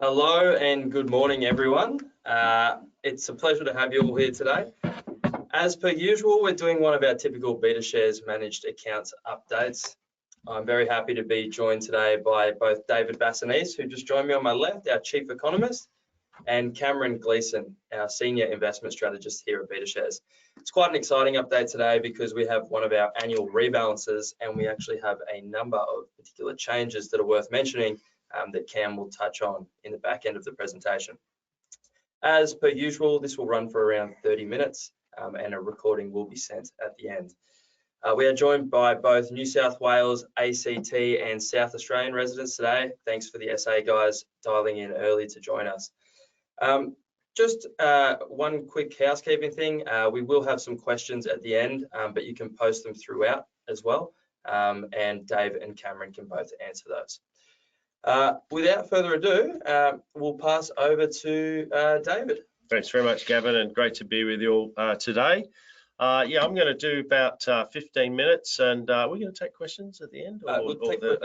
Hello and good morning, everyone. It's a pleasure to have you all here today. As per usual, we're doing one of our typical Betashares managed accounts updates. I'm very happy to be joined today by both David Betashares, who just joined me on my left, our Chief Economist, and Cameron Gleeson, our Senior Investment Strategist here at Betashares. It's quite an exciting update today because we have one of our annual rebalances and we actually have a number of particular changes that are worth mentioning that Cam will touch on in the back end of the presentation. As per usual, this will run for around 30 minutes and a recording will be sent at the end. We are joined by both New South Wales, ACT and South Australian residents today. Thanks for the SA guys dialing in early to join us. Just one quick housekeeping thing. We will have some questions at the end, but you can post them throughout as well. And Dave and Cameron can both answer those. Without further ado, we'll pass over to David. Thanks very much, Gavin, and great to be with you all today. Yeah, I'm going to do about 15 minutes, and we're going to take questions at the end? We'll take questions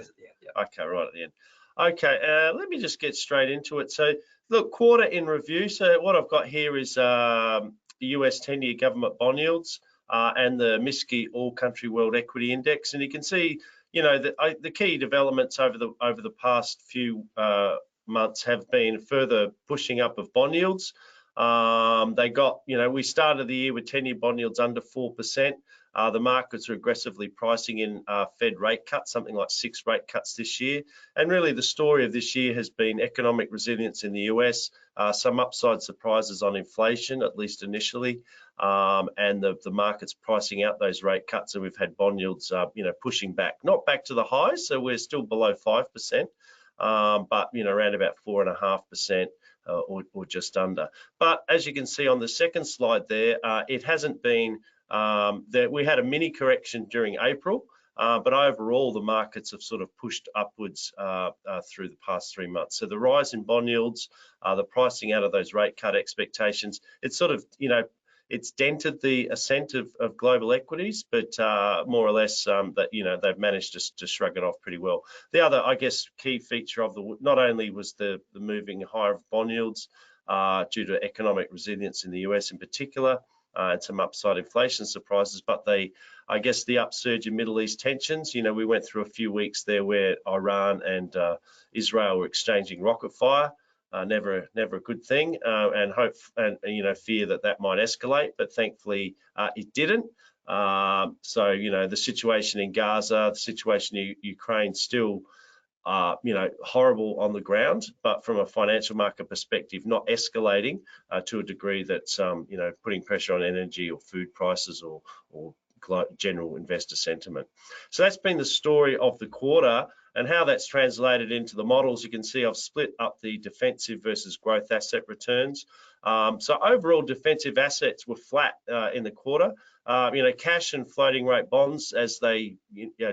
at the end. Yeah. Okay, right at the end. Okay, let me just get straight into it. So, look, quarter in review. So what I've got here is the US 10-year government bond yields and the MSCI All Country World Equity Index, and you can see, you know, the key developments over the past few months have been further pushing up of bond yields. They got, you know, we started the year with 10-year bond yields under 4%. The markets are aggressively pricing in Fed rate cuts, something like 6 rate cuts this year. And really the story of this year has been economic resilience in the US, some upside surprises on inflation, at least initially, and the market's pricing out those rate cuts, and we've had bond yields, you know, pushing back, not back to the highs, so we're still below 5%, but, you know, around about 4.5%. Or just under. But as you can see on the second slide there, it hasn't been that we had a mini correction during April, but overall the markets have sort of pushed upwards through the past 3 months. So the rise in bond yields, the pricing out of those rate cut expectations, it's sort of, you know, it's dented the ascent of global equities, but more or less that, you know, they've managed to shrug it off pretty well. The other, I guess, key feature of not only was the moving higher of bond yields due to economic resilience in the US in particular, and some upside inflation surprises, but I guess the upsurge in Middle East tensions, you know, we went through a few weeks there where Iran and Israel were exchanging rocket fire. Never a good thing, and hope and, you know, fear that might escalate, but thankfully it didn't. So, you know, the situation in Gaza, the situation in Ukraine still, you know, horrible on the ground, but from a financial market perspective, not escalating to a degree that's, you know, putting pressure on energy or food prices or general investor sentiment. So that's been the story of the quarter, and how that's translated into the models. You can see I've split up the defensive versus growth asset returns. So overall defensive assets were flat in the quarter. You know, cash and floating rate bonds, as they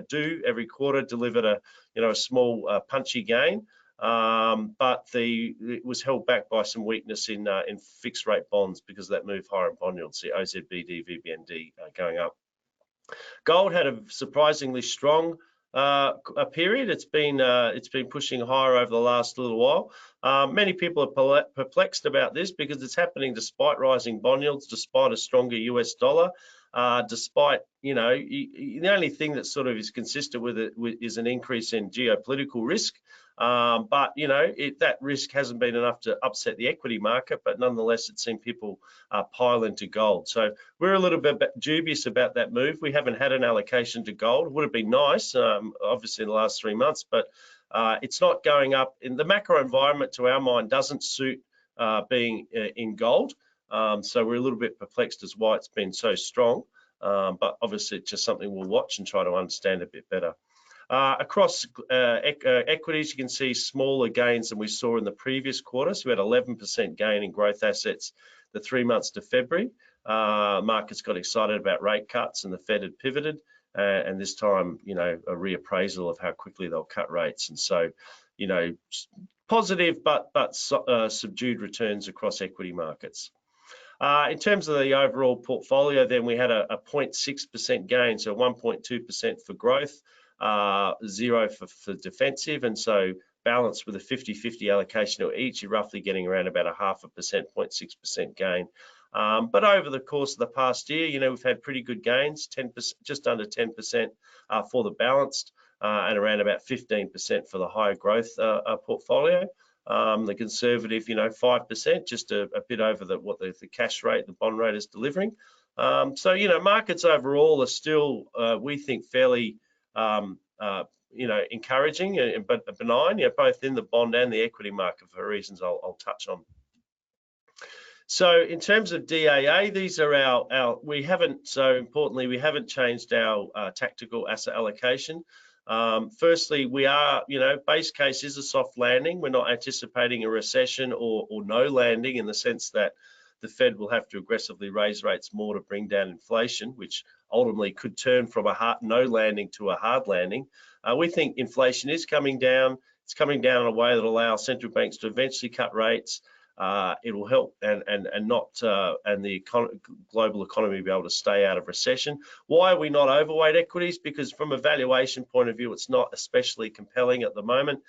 do every quarter, delivered a small punchy gain, but it was held back by some weakness in fixed rate bonds because of that move higher in bond yields, the OZBD, VBND going up. Gold had a surprisingly strong period. It's been pushing higher over the last little while. Many people are perplexed about this because it's happening despite rising bond yields, despite a stronger US dollar, despite, you know, the only thing that sort of is consistent with it is an increase in geopolitical risk. But, you know, that risk hasn't been enough to upset the equity market, but nonetheless, it's seen people pile into gold. So we're a little bit dubious about that move. We haven't had an allocation to gold. It would have been nice, obviously, in the last 3 months, but it's not going up. In the macro environment, to our mind, doesn't suit being in gold. So we're a little bit perplexed as why it's been so strong. But obviously, it's just something we'll watch and try to understand a bit better. Across equities, you can see smaller gains than we saw in the previous quarter. So we had 11% gain in growth assets the 3 months to February. Markets got excited about rate cuts and the Fed had pivoted. And this time, you know, a reappraisal of how quickly they'll cut rates. And so, you know, positive but subdued returns across equity markets. In terms of the overall portfolio, then we had a 0.6% gain, so 1.2% for growth, 0 for defensive, and so balanced with a 50-50 allocation to each, you're roughly getting around about a 0.5%, 0.6% gain. But over the course of the past year, you know, we've had pretty good gains, 10%, just under 10% for the balanced, and around about 15% for the higher growth portfolio. The conservative, you know, 5%, just a bit over what the cash rate, the bond rate is delivering. So, you know, markets overall are still, we think, fairly, you know, encouraging but benign, you know, both in the bond and the equity market for reasons I'll touch on. So in terms of DAA, these are we haven't changed our tactical asset allocation. Firstly, we are, you know, base case is a soft landing. We're not anticipating a recession or no landing, in the sense that the Fed will have to aggressively raise rates more to bring down inflation, which ultimately could turn from a no landing to a hard landing. We think inflation is coming down. It's coming down in a way that allows central banks to eventually cut rates. It will help and the global economy be able to stay out of recession. Why are we not overweight equities? Because from a valuation point of view, it's not especially compelling at the moment.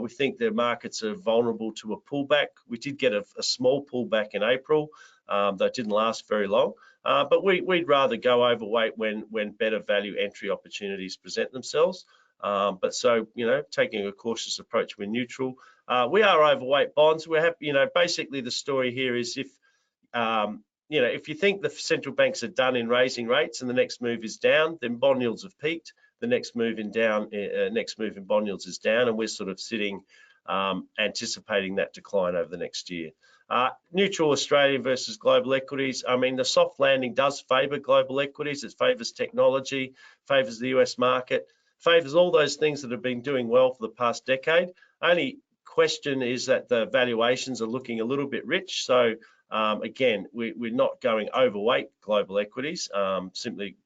We think the markets are vulnerable to a pullback. We did get a small pullback in April, that didn't last very long. But we'd rather go overweight when better value entry opportunities present themselves. But so, you know, taking a cautious approach, we're neutral. We are overweight bonds. We have, you know, basically the story here is if, you know, if you think the central banks are done in raising rates and the next move is down, then bond yields have peaked. The next move in bond yields is down, and we're sort of sitting, anticipating that decline over the next year. Neutral Australia versus global equities. I mean, the soft landing does favour global equities. It favours technology, favours the US market, favours all those things that have been doing well for the past decade. Only question is that the valuations are looking a little bit rich. So again, we're not going overweight global equities, simply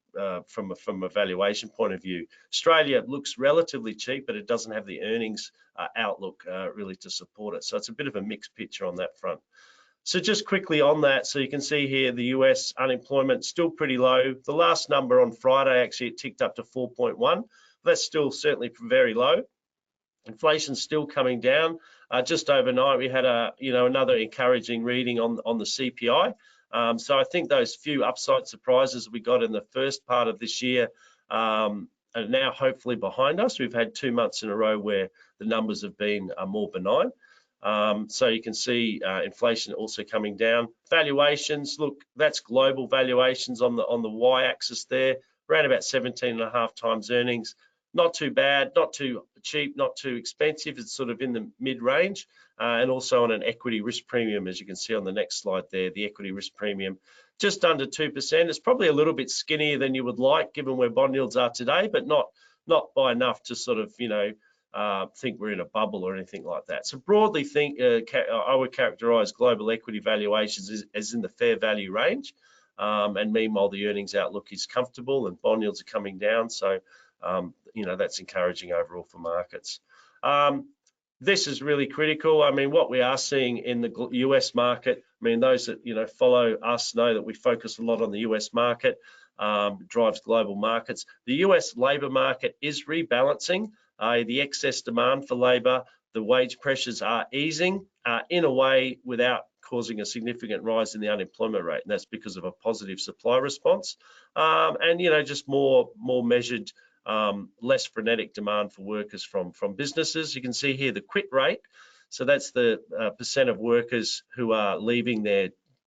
from a valuation point of view. Australia looks relatively cheap, but it doesn't have the earnings outlook really to support it. So it's a bit of a mixed picture on that front. So just quickly on that, so you can see here the US unemployment still pretty low. The last number on Friday, actually it ticked up to 4.1. That's still certainly very low. Inflation's still coming down. Just overnight, we had another encouraging reading on the CPI. So I think those few upside surprises we got in the first part of this year are now hopefully behind us. We've had 2 months in a row where the numbers have been more benign. So you can see inflation also coming down. Valuations, look, that's global valuations on the y-axis there, around about 17.5 times earnings. Not too bad, not too cheap, not too expensive. It's sort of in the mid-range, and also on an equity risk premium, as you can see on the next slide there, the equity risk premium just under 2%. It's probably a little bit skinnier than you would like, given where bond yields are today, but not by enough to sort of, you know, think we're in a bubble or anything like that. So broadly, I would characterise global equity valuations as in the fair value range, and meanwhile the earnings outlook is comfortable and bond yields are coming down. So you know, that's encouraging overall for markets. This is really critical. I mean, what we are seeing in the US market, I mean, those that, you know, follow us know that we focus a lot on the US market, drives global markets. The US labour market is rebalancing. The excess demand for labour, the wage pressures are easing in a way without causing a significant rise in the unemployment rate, and that's because of a positive supply response, and, you know, just more measured, less frenetic demand for workers from businesses. You can see here the quit rate. So that's the percent of workers who are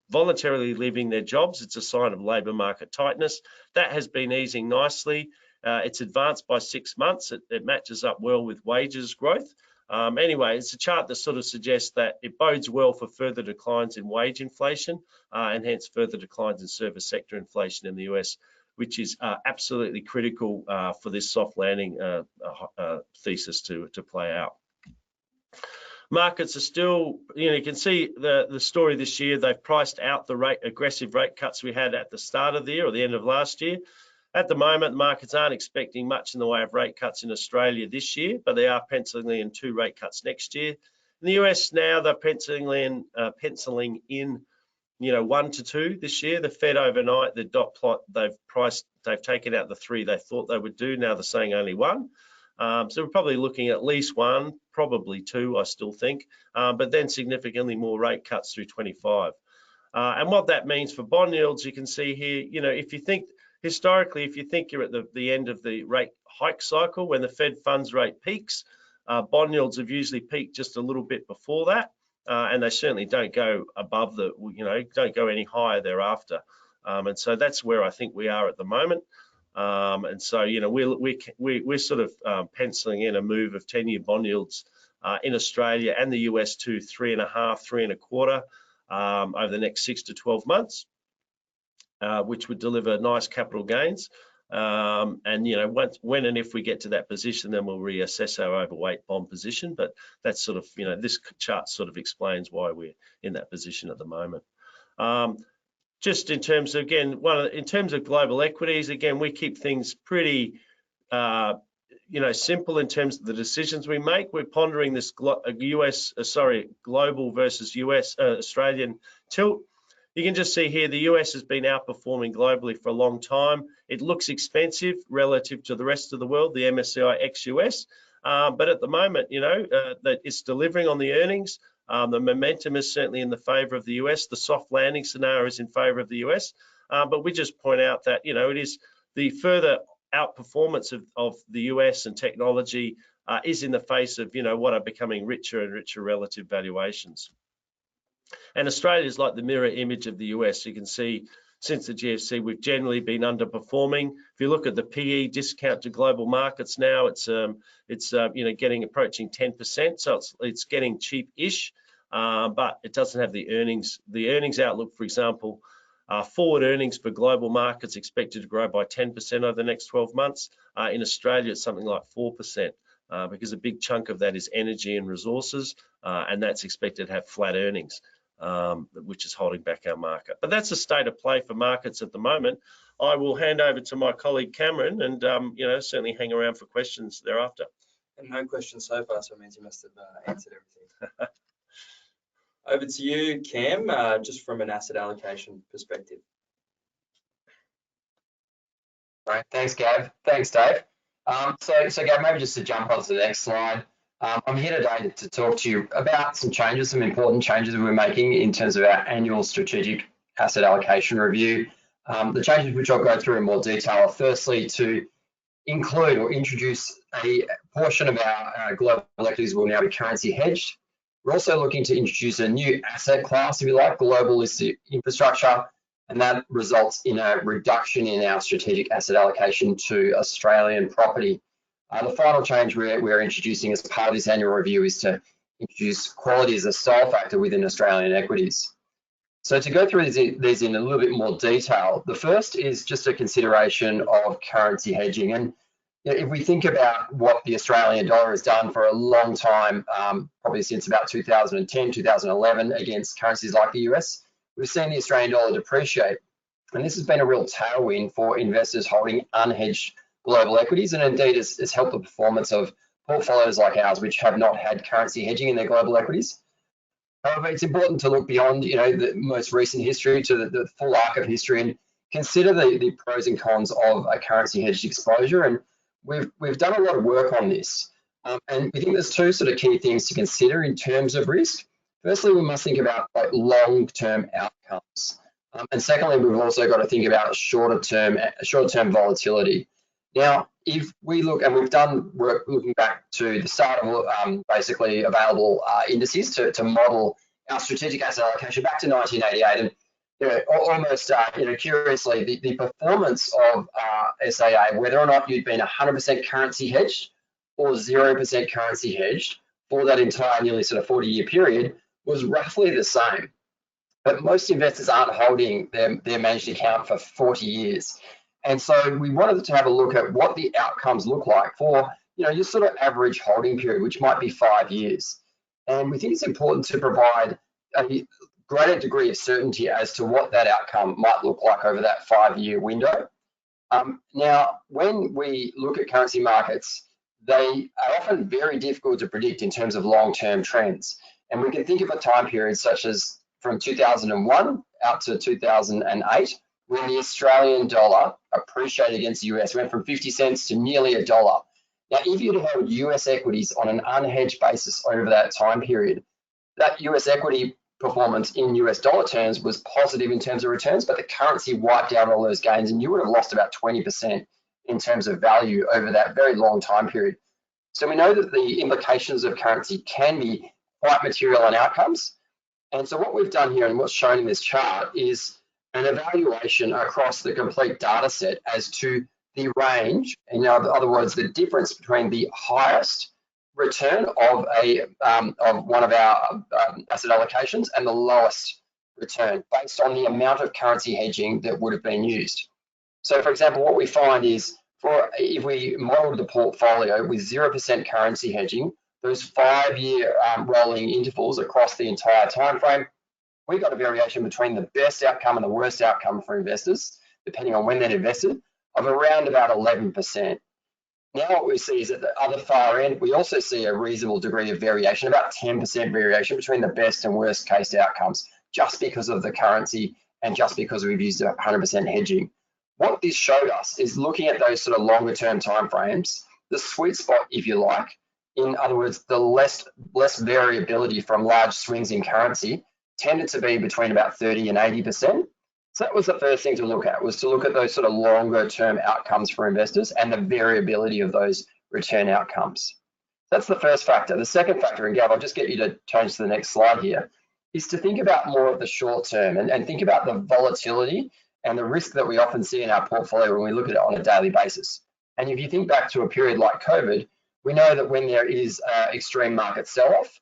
voluntarily leaving their jobs. It's a sign of labour market tightness. That has been easing nicely. It's advanced by 6 months. It matches up well with wages growth. Anyway, it's a chart that sort of suggests that it bodes well for further declines in wage inflation, and hence further declines in service sector inflation in the US, which is absolutely critical for this soft landing thesis to play out. Markets are still, you know, you can see the story this year. They've priced out the aggressive rate cuts we had at the start of the year or the end of last year. At the moment, markets aren't expecting much in the way of rate cuts in Australia this year, but they are penciling in 2 rate cuts next year. In the US now, they're penciling in, you know, 1 to 2 this year. The Fed overnight, the dot plot, they've taken out the 3 they thought they would do. Now they're saying only 1. So we're probably looking at least one, probably two, I still think, but then significantly more rate cuts through 25. And what that means for bond yields, you can see here, you know, if you think historically, if you think you're at the end of the rate hike cycle, when the Fed funds rate peaks, bond yields have usually peaked just a little bit before that, and they certainly don't go above the, you know, don't go any higher thereafter. And so that's where I think we are at the moment. And so, you know, we're sort of penciling in a move of 10-year bond yields in Australia and the US to 3.5, 3.25 over the next 6 to 12 months, which would deliver nice capital gains. And you know, when and if we get to that position, then we'll reassess our overweight bond position. But that's sort of, you know, this chart sort of explains why we're in that position at the moment. Just in terms of, again, in terms of global equities, again, we keep things pretty, you know, simple in terms of the decisions we make. We're pondering this global versus Australian tilt. You can just see here the US has been outperforming globally for a long time. It looks expensive relative to the rest of the world, the MSCI ex-US, but at the moment, you know, that it's delivering on the earnings. The momentum is certainly in the favour of the US. The soft landing scenario is in favour of the US, but we just point out that, you know, it is the further outperformance of the US and technology is in the face of, you know, what are becoming richer and richer relative valuations. And Australia is like the mirror image of the US. You can see since the GFC, we've generally been underperforming. If you look at the PE discount to global markets now, it's you know, approaching 10%, so it's getting cheap-ish, but it doesn't have the earnings. The earnings outlook, for example, forward earnings for global markets expected to grow by 10% over the next 12 months. In Australia, it's something like 4%. Because a big chunk of that is energy and resources, and that's expected to have flat earnings, which is holding back our market. But that's the state of play for markets at the moment. I will hand over to my colleague Cameron, and you know, certainly hang around for questions thereafter. And no questions so far, so it means you must have answered everything. Over to you, Cam, just from an asset allocation perspective. Right, thanks, Gav. Thanks, Dave. So Gav, maybe just to jump on to the next slide. I'm here today to talk to you about some changes, some important changes that we're making in terms of our annual strategic asset allocation review. The changes which I'll go through in more detail are firstly to include or introduce a portion of our global equities will now be currency hedged. We're also looking to introduce a new asset class, if you like, global listed infrastructure, and that results in a reduction in our strategic asset allocation to Australian property. The final change we're introducing as part of this annual review is to introduce quality as a style factor within Australian equities. So to go through these in a little bit more detail, the first is just a consideration of currency hedging. And if we think about what the Australian dollar has done for a long time, probably since about 2010, 2011, against currencies like the US, we've seen the Australian dollar depreciate. And this has been a real tailwind for investors holding unhedged global equities, and indeed has helped the performance of portfolios like ours, which have not had currency hedging in their global equities. However, it's important to look beyond, you know, the most recent history to the full arc of history and consider the pros and cons of a currency hedged exposure. And we've done a lot of work on this, and we think there's two sort of key things to consider in terms of risk. Firstly, we must think about like long-term outcomes, and secondly, we've also got to think about shorter-term volatility. Now, if we look, and we've done work looking back to the start of basically available indices to model our strategic asset allocation back to 1988, and you know, almost you know, curiously, the performance of SAA, whether or not you'd been 100% currency hedged or 0% currency hedged for that entire nearly sort of 40-year period, was roughly the same. But most investors aren't holding their managed account for 40 years. And so we wanted to have a look at what the outcomes look like for, you know, your sort of average holding period, which might be 5 years. And we think it's important to provide a greater degree of certainty as to what that outcome might look like over that 5-year window. Now, when we look at currency markets, they are often very difficult to predict in terms of long-term trends. And we can think of a time period such as from 2001 out to 2008, when the Australian dollar appreciated against the US, went from 50 cents to nearly $1. Now, if you'd held US equities on an unhedged basis over that time period, that US equity performance in US dollar terms was positive in terms of returns, but the currency wiped out all those gains and you would have lost about 20% in terms of value over that very long time period. So we know that the implications of currency can be quite material on outcomes. And so what we've done here and what's shown in this chart is an evaluation across the complete data set as to the range, in other words, the difference between the highest return of one of our asset allocations and the lowest return based on the amount of currency hedging that would have been used. So for example, what we find is if we modeled the portfolio with 0% currency hedging, those 5-year rolling intervals across the entire time frame, we got a variation between the best outcome and the worst outcome for investors, depending on when they're invested, of around about 11%. Now what we see is at the other far end, we also see a reasonable degree of variation, about 10% variation between the best and worst case outcomes, just because of the currency and just because we've used 100% hedging. What this showed us is looking at those sort of longer term timeframes, the sweet spot, if you like, in other words, the less variability from large swings in currency tended to be between about 30 and 80%. So that was the first thing to look at, was to look at those sort of longer term outcomes for investors and the variability of those return outcomes. That's the first factor. The second factor, and Gav, I'll just get you to change to the next slide here, is to think about more of the short term and think about the volatility and the risk that we often see in our portfolio when we look at it on a daily basis. And if you think back to a period like COVID, we know that when there is extreme market sell-off,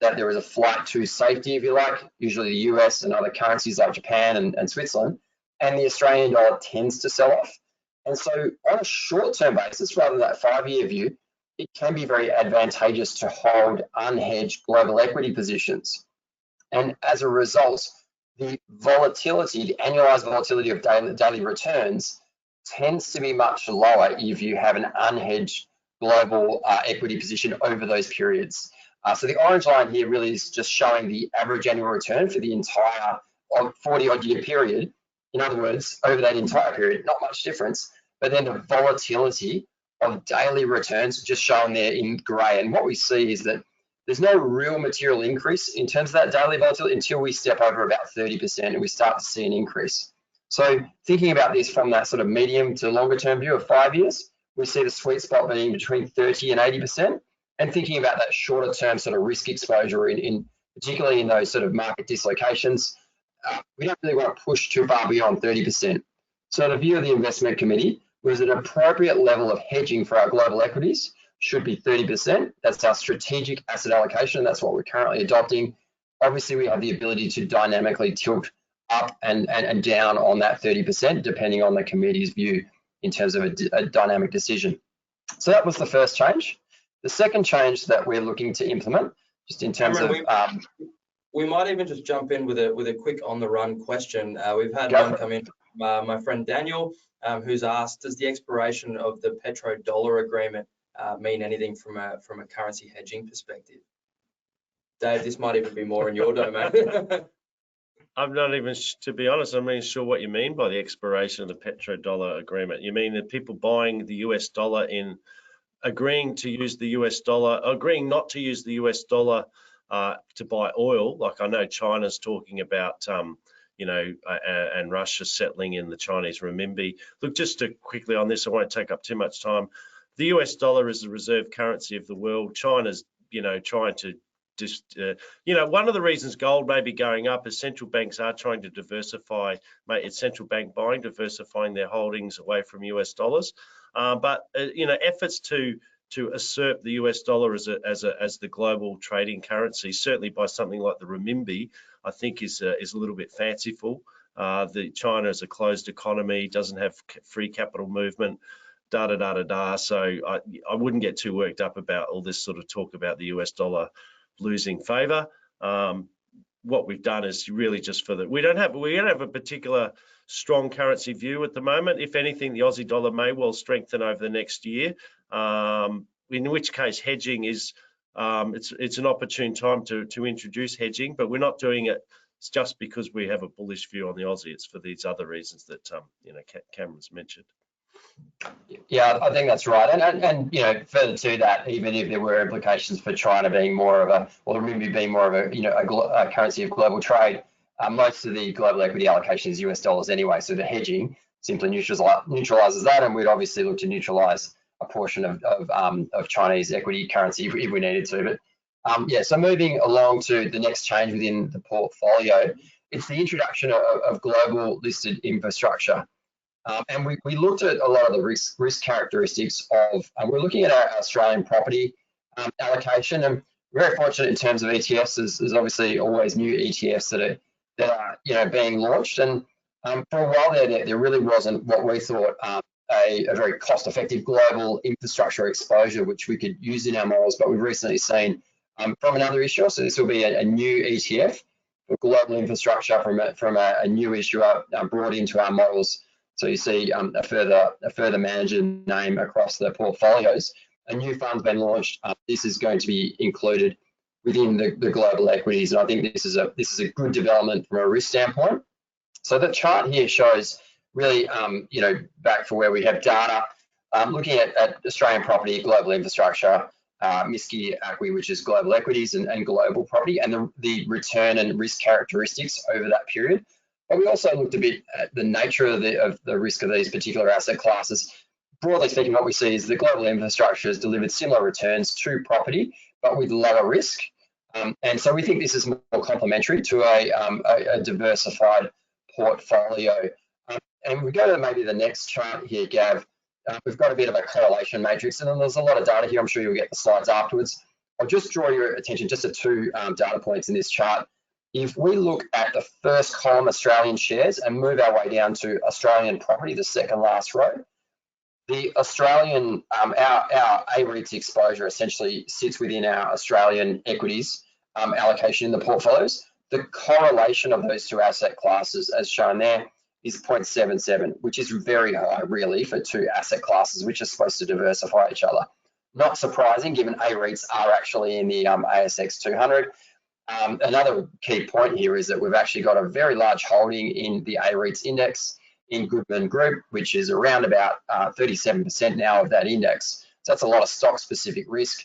that there is a flight to safety, if you like, usually the US and other currencies like Japan and Switzerland, and the Australian dollar tends to sell off. And so on a short-term basis, rather than that 5-year view, it can be very advantageous to hold unhedged global equity positions. And as a result, the volatility, the annualized volatility of daily returns tends to be much lower if you have an unhedged global equity position over those periods. So the orange line here really is just showing the average annual return for the entire 40-odd year period. In other words, over that entire period, not much difference, but then the volatility of daily returns just shown there in grey. And what we see is that there's no real material increase in terms of that daily volatility until we step over about 30% and we start to see an increase. So thinking about this from that sort of medium to longer term view of 5 years, we see the sweet spot being between 30 and 80%. And thinking about that shorter term sort of risk exposure particularly in those sort of market dislocations, we don't really want to push too far beyond 30%. So the view of the investment committee was an appropriate level of hedging for our global equities should be 30%. That's our strategic asset allocation. That's what we're currently adopting. Obviously, we have the ability to dynamically tilt up and down on that 30%, depending on the committee's view in terms of a dynamic decision. So that was the first change. The second change that we're looking to implement, just in terms of... We might even just jump in with a quick on-the-run question. We've had one come in from my friend Daniel, who's asked, does the expiration of the petrodollar agreement mean anything from a currency hedging perspective? Dave, this might even be more in your domain. I'm not even, to be honest, I'm not even sure what you mean by the expiration of the petrodollar agreement. You mean that people buying the US dollar in agreeing to use the US dollar, agreeing not to use the US dollar to buy oil, like I know China's talking about, and Russia settling in the Chinese renminbi. Look, just to quickly on this, I won't take up too much time. The US dollar is the reserve currency of the world. China's, trying to just, one of the reasons gold may be going up is central banks are trying to diversify, it's central bank buying, diversifying their holdings away from US dollars. But efforts to usurp the US dollar as the global trading currency, certainly by something like the renminbi, I think is a little bit fanciful. China is a closed economy, doesn't have free capital movement, So I wouldn't get too worked up about all this sort of talk about the US dollar losing favor. What we've done is really just for we don't have a particular strong currency view at the moment. If anything, the Aussie dollar may well strengthen over the next year, in which case hedging is it's an opportune time to introduce hedging, but we're not doing it just because we have a bullish view on the Aussie. It's for these other reasons that Cameron's mentioned. Yeah, I think that's right. And you know, further to that, even if there were implications for China being more of a, or the renminbi being more of a, you know, a currency of global trade, most of the global equity allocation is US dollars anyway. So the hedging simply neutralizes that, and we'd obviously look to neutralize a portion of Chinese equity currency if we needed to. But yeah, so moving along to the next change within the portfolio, it's the introduction of global listed infrastructure. And we looked at a lot of the risk characteristics of, we're looking at our Australian property allocation, and we're very fortunate in terms of ETFs. There's obviously always new ETFs that are you know being launched, and for a while there really wasn't what we thought a very cost-effective global infrastructure exposure which we could use in our models. But we've recently seen from another issuer, so this will be a new ETF for global infrastructure from a new issuer brought into our models. So you see a further manager name across the portfolios. A new fund's been launched. This is going to be included within the global equities, and I think this is a good development from a risk standpoint. So the chart here shows really, you know, back for where we have data, looking at Australian property, global infrastructure, MSCI ACWI, which is global equities and global property, and the return and risk characteristics over that period. But we also looked a bit at the nature of the risk of these particular asset classes. Broadly speaking, what we see is the global infrastructure has delivered similar returns to property, but with lower risk. And so we think this is more complementary to a diversified portfolio. And we go to maybe the next chart here, Gav. We've got a bit of a correlation matrix, and then there's a lot of data here. I'm sure you'll get the slides afterwards. I'll just draw your attention just to two data points in this chart. If we look at the first column, Australian shares, and move our way down to Australian property, the second last row, the Australian, our A-REITs exposure essentially sits within our Australian equities allocation in the portfolios. The correlation of those two asset classes, as shown there, is 0.77, which is very high, really, for two asset classes, which are supposed to diversify each other. Not surprising, given A-REITs are actually in the ASX 200. Another key point here is that we've actually got a very large holding in the A-REITs index in Goodman Group, which is around about 37% now of that index. So that's a lot of stock-specific risk.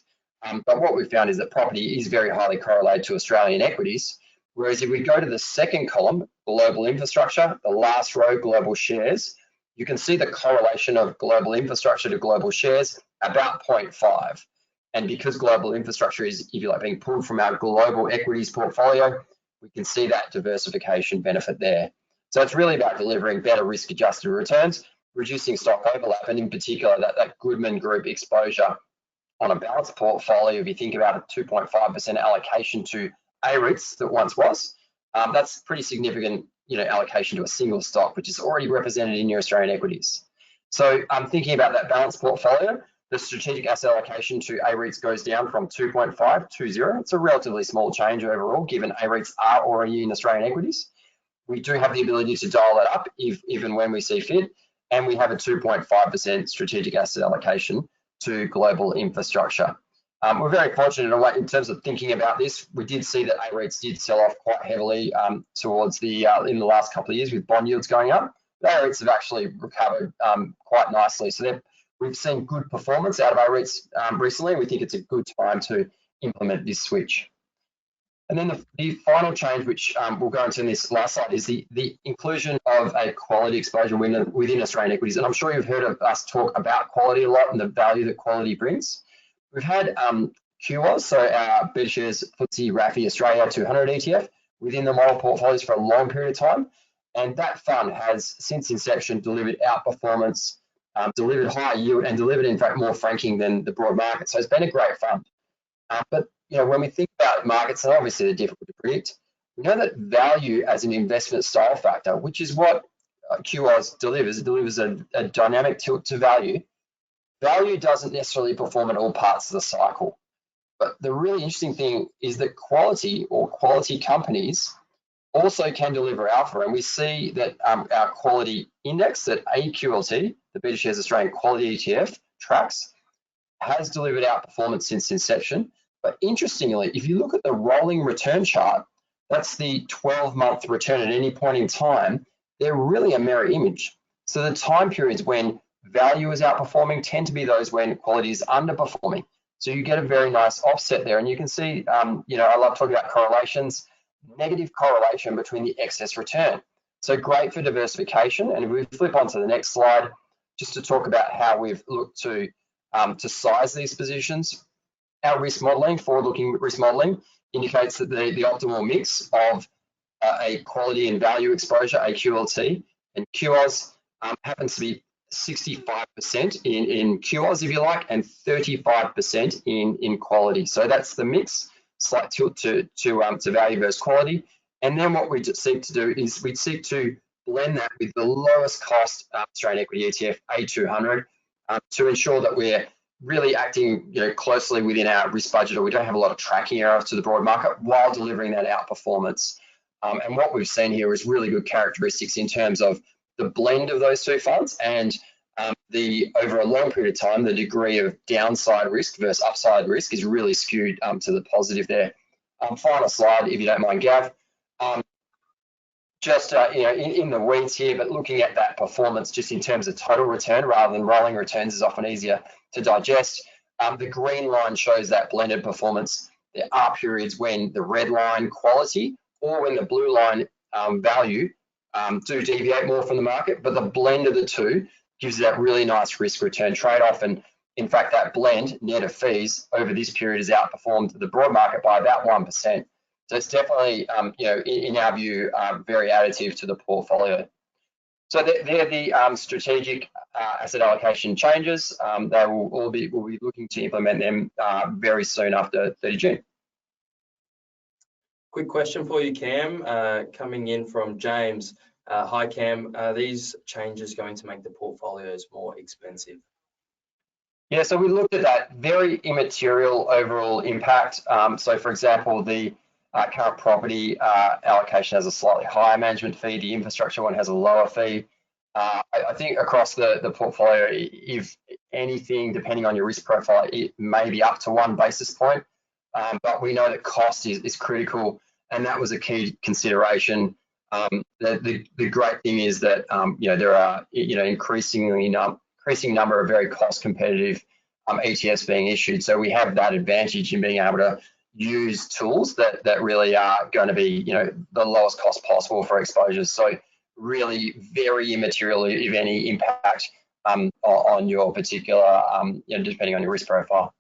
But what we've found is that property is very highly correlated to Australian equities. Whereas if we go to the second column, global infrastructure, the last row, global shares, you can see the correlation of global infrastructure to global shares about 0.5. And because global infrastructure is, if you like, being pulled from our global equities portfolio, we can see that diversification benefit there. So it's really about delivering better risk-adjusted returns, reducing stock overlap, and in particular, that Goodman Group exposure on a balanced portfolio. If you think about a 2.5% allocation to A-REITs that once was, that's pretty significant, you know, allocation to a single stock, which is already represented in your Australian equities. So I'm thinking about that balanced portfolio. The strategic asset allocation to A-REITs goes down from 2.5 to 0. It's a relatively small change overall, given A-REITs are already in Australian equities. We do have the ability to dial that up if and when we see fit, and we have a 2.5% strategic asset allocation to global infrastructure. We're very fortunate in terms of thinking about this. We did see that A-REITs did sell off quite heavily towards the in the last couple of years with bond yields going up. A-REITs have actually recovered quite nicely. So we've seen good performance out of A-REITs recently. We think it's a good time to implement this switch. And then the final change, which we'll go into in this last slide, is the inclusion of a quality exposure within Australian equities. And I'm sure you've heard of us talk about quality a lot and the value that quality brings. We've had QOS, so our Betashares FTSE RAFI Australia 200 ETF, within the model portfolios for a long period of time. And that fund has, since inception, delivered outperformance, delivered high yield, and delivered, in fact, more franking than the broad market. So it's been a great fund. But you know, when we think about markets, and obviously they're difficult to predict, we know that value as an investment style factor, which is what QOS delivers, it delivers a dynamic tilt to value. Value doesn't necessarily perform at all parts of the cycle. But the really interesting thing is that quality or quality companies also can deliver alpha. And we see that our quality index, that AQLT, the Betashares Australian Quality ETF, tracks, has delivered outperformance since inception. But interestingly, if you look at the rolling return chart, that's the 12-month return at any point in time, they're really a mirror image. So the time periods when value is outperforming tend to be those when quality is underperforming. So you get a very nice offset there. And you can see, you know, I love talking about correlations, negative correlation between the excess return. So great for diversification. And if we flip on to the next slide, just to talk about how we've looked to size these positions. Our risk modeling, forward-looking risk modeling, indicates that the optimal mix of a quality and value exposure, a QLT, and QOS happens to be 65% in QOS, if you like, and 35% in quality. So that's the mix, slight tilt to value versus quality. And then what we seek to do is we seek to blend that with the lowest cost Australian equity ETF, A200, to ensure that we're really acting, you know, closely within our risk budget, or we don't have a lot of tracking errors to the broad market while delivering that outperformance. And what we've seen here is really good characteristics in terms of the blend of those two funds and over a long period of time, the degree of downside risk versus upside risk is really skewed to the positive there. Final slide, if you don't mind, Gav. You know, in the weeds here, but looking at that performance just in terms of total return rather than rolling returns is often easier to digest. The green line shows that blended performance. There are periods when the red line quality or when the blue line value do deviate more from the market, but the blend of the two gives that really nice risk return trade-off. And in fact, that blend net of fees over this period has outperformed the broad market by about 1%. So it's definitely, you know, in our view, very additive to the portfolio. So they're the strategic asset allocation changes. They we'll be looking to implement them very soon after 30 June. Quick question for you, Cam, coming in from James. Hi, Cam. Are these changes going to make the portfolios more expensive? Yeah, so we looked at that. Very immaterial overall impact. So, for example, the current property allocation has a slightly higher management fee. The infrastructure one has a lower fee. I think across the portfolio, if anything, depending on your risk profile, it may be up to 1 basis point. But we know that cost is critical, and that was a key consideration. The great thing is that you know, there are, you know, increasing number of very cost competitive ETFs being issued. So we have that advantage in being able to use tools that really are going to be, you know, the lowest cost possible for exposures. So really very immaterial, if any, impact on your particular, you know, depending on your risk profile.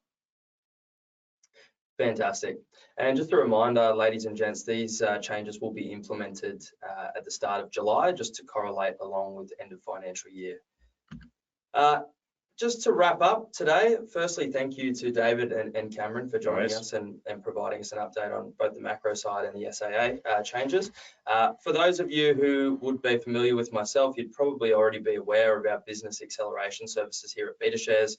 Fantastic. And just a reminder, ladies and gents, these changes will be implemented at the start of July, just to correlate along with the end of financial year. Just to wrap up today, firstly, thank you to David and Cameron for joining us and providing us an update on both the macro side and the SAA changes. For those of you who would be familiar with myself, you'd probably already be aware of our business acceleration services here at Betashares,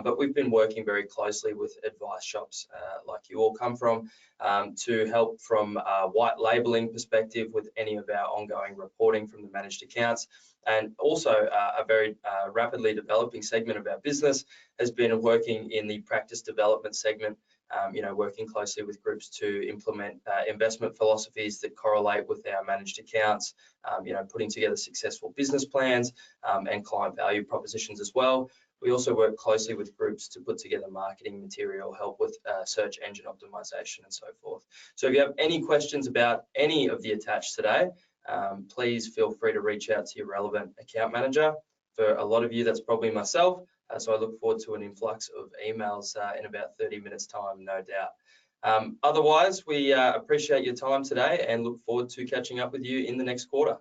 but we've been working very closely with advice shops like you all come from to help from a white labeling perspective with any of our ongoing reporting from the managed accounts. And also a very rapidly developing segment of our business has been working in the practice development segment, you know, working closely with groups to implement investment philosophies that correlate with our managed accounts, you know, putting together successful business plans and client value propositions as well. We also work closely with groups to put together marketing material, help with search engine optimization and so forth. So if you have any questions about any of the attached today, please feel free to reach out to your relevant account manager. For a lot of you, that's probably myself. So I look forward to an influx of emails in about 30 minutes time, no doubt. Otherwise, we appreciate your time today and look forward to catching up with you in the next quarter.